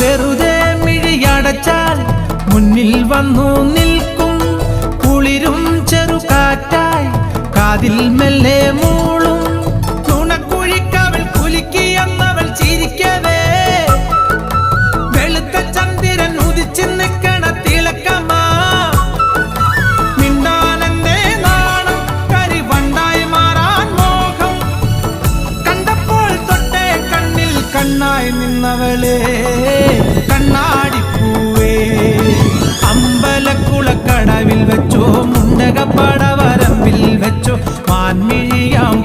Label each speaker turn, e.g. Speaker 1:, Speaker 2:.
Speaker 1: വെറുതെ മിഴിയടച്ചാൽ മുന്നിൽ വന്നു നിൽക്കും കുളിരും ചെറുകാറ്റായി കാതിൽ മെല്ലെ മൂളും തുണക്കുഴിക്കവൾ കുലുക്കിയെന്നവൾ ചിരിക്കവേ വെളുത്ത ചന്ദ്രൻ ഉദിച്ചു നിൽക്കണ തിളക്കമാ മിണ്ടാനെന്നെ നാണം കരിവണ്ടായി മാറാൻ മോഹം കണ്ടപ്പോൾ തൊട്ടേ കണ്ണിൽ കണ്ണായി നിന്നവളെ കണ്ണാടിപ്പൂവേ അമ്പലക്കുളക്കടവിൽ വെച്ചോ മുണ്ടകപ്പടവരമ്പിൽ വെച്ചോ മാൻമിഴിയാം